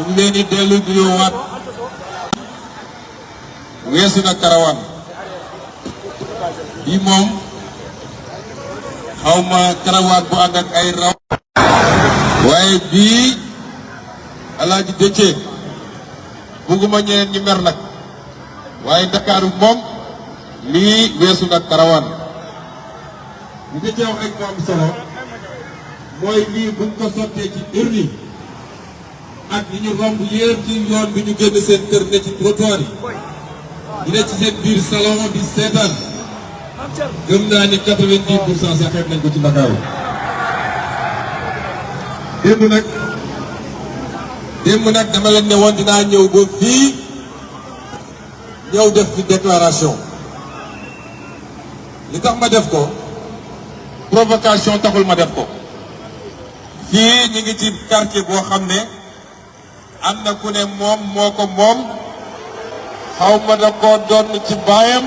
ñu ngi leen di dellu di waat weesu na karawaan bi moom xawma karawaan bu ànd ak ay raw waaye bii Alaaji Déthié bugguma ñeneen ñi mer nag waaye Ndakaaru moom lii weesu na karawaan li Déthié wax rek mu am solo mooy lii buñ ko sottee ci urne ak li ñu romb yépp ci yoon bi ñu génn seen kër ne ci trottoir yi ñu ne ci seen biir salon di seetaan gëm naa ni 90% sax xeeb nañ ko ci Ndakaaru démb nag dama leen ne woon dinaa ñëw ba fii ñëw def fi déclaration li tax ma def ko provocation taxul ma def ko fii ñu ngi ci quartier boo xam ne am na ku ne moom moo ko moom xaw ma da koo doon ci baayam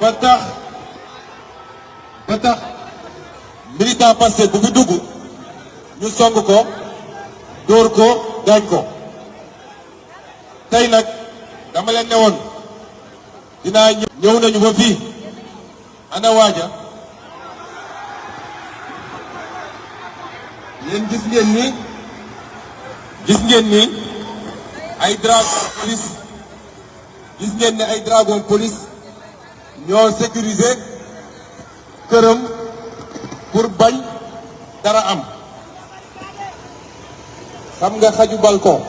ba tax militant Pastef bu fi dugg ñu song ko dóor ko gaañ ko tey nag dama leen ne woon dinaa ñëw nañu ba fii ana waaja yéen gis ngeen ni ay dragon police gis ngeen ne ay dragon police ñoo sécuriser këram pour bañ dara am xam nga xaju balcon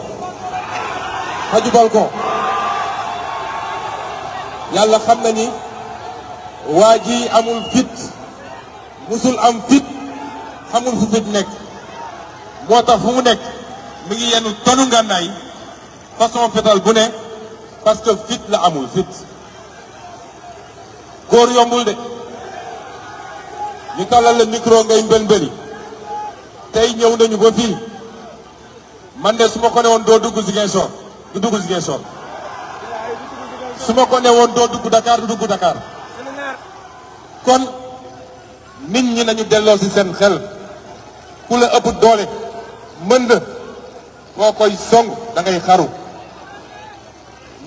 yàlla xam na ni waa ji amul fit musul am fit xamul fu fit nekk moo tax fu mu nekk mi ngi yenu tonu ngànnaay façon fetal bu ne parce que fit la amul fit góor yombul de ñu tàllal la micro ngay mbël-mbëli tey ñëw nañu ba fii man de su ma ko ne woon doo dugg Ziguinchor du dugg Ziguinchor su ma ko ne woon doo dugg Dakar du dugg Dakar kon nit ñi nañu delloo ci seen xel ku la ëpp doole mën na boo koy song da ngay xaru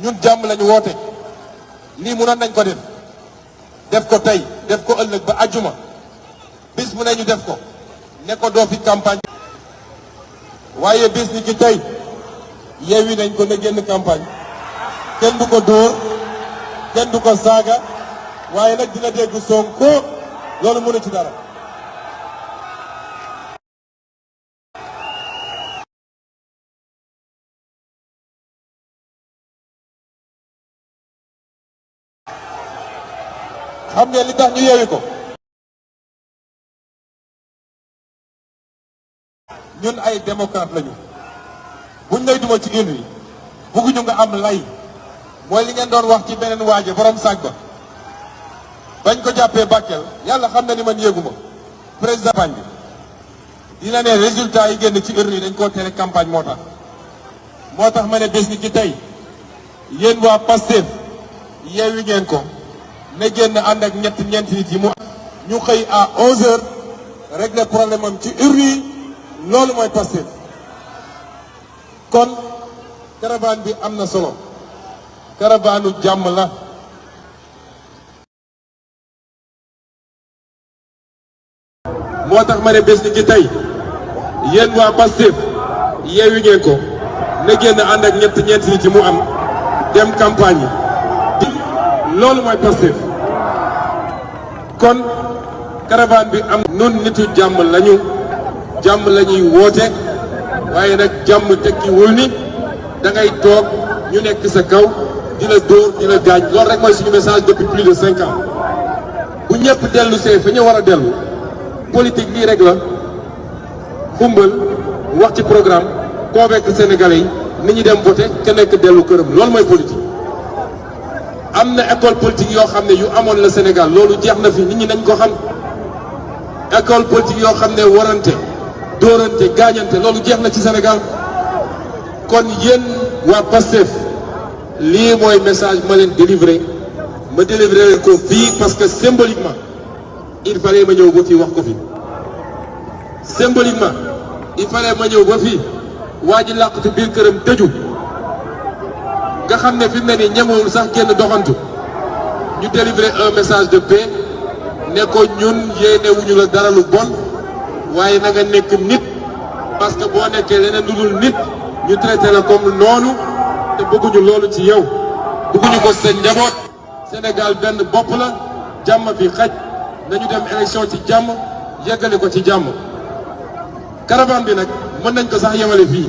ñun jàmm lañu woote lii mënoon nañ ko def ko tey def ko ëllëg ba ajjuma bis mu ne ñu def ko ne ko doo fi campagne waaye bis ni ki tey yeewi nañ ko ne génn campagne kenn du ko dóor kenn du ko saaga waaye nag dina dégg Sonko loolu mënu ci dara xam ngeen li tax ñu yeewi ko ñun ay démocrate lañu buñ lay duma ci urne yi bugguñu nga am lay mooy li ngeen doon wax ci beneen waaje borom saag ba bañ ko jàppee Bakel yàlla xam na ni man yéeguma président campagne bi dina ne résultat yi génn ci urne yi dañ koo tere campagne moo tax ma ne bés ni ci tey yéen waa Pastef yeewi ngeen ko ne génn ànd ak ñeent nit yi mu ñu xëy à 11h régler problème am ci urne yi loolu mooy Pastef kon caravane bi am na solo caravane jàmm la moo tax ma ne bés ni ci tey yéen waa Pastef yeewi ngeen ko ne génn ànd ak ñeent nit yi mu am dem campagne yi loolu mooy Pastef kon caravane bi am nun nitu jàmm lañu jàmm la ñuy woote waaye nag jàmm tekkiwul ni da ngay toog ñu nekk sa kaw di la dóor di la gaañ loolu rek mooy suñu message depuis plus de 5 ans bu ñëpp dellu see fa ñu war a dellu politique lii rek la xumbal wax ci programme convaincre sénégalais yi ni ñu dem voter ka nekk dellu këram loolu mooy politique. am na école politique yoo xam ne yu amoon la Sénégal loolu jeex na fi nit ñi nañ ko xam école politique yoo xam ne warante dóorante gaañante loolu jeex na ci Sénégal kon yéen waa Pastef lii mooy message ma leen délivré ma délivré leen ko fii parce que symboliquement il fallait ma ñëw ba fii wax ko fi symboliquement il fallait ma ñëw ba fii waa ji làqatu biir këram tëju nga xam ne fi mu ne nii ñemewul sax génn doxantu ñu délivrer un message de paix ne ko ñun yéenewuñu la dara lu bon waaye na nga nekk nit parce que boo nekkee leneen lu dul nit ñu traité la comme noonu te bëgguñu loolu ci yow bëgguñu ko seen njaboot Sénégal benn bopp la jàmm fi xaj nañu dem élection ci jàmm yeggale ko ci jàmm caravane bi nag mën nañ ko sax yemale fii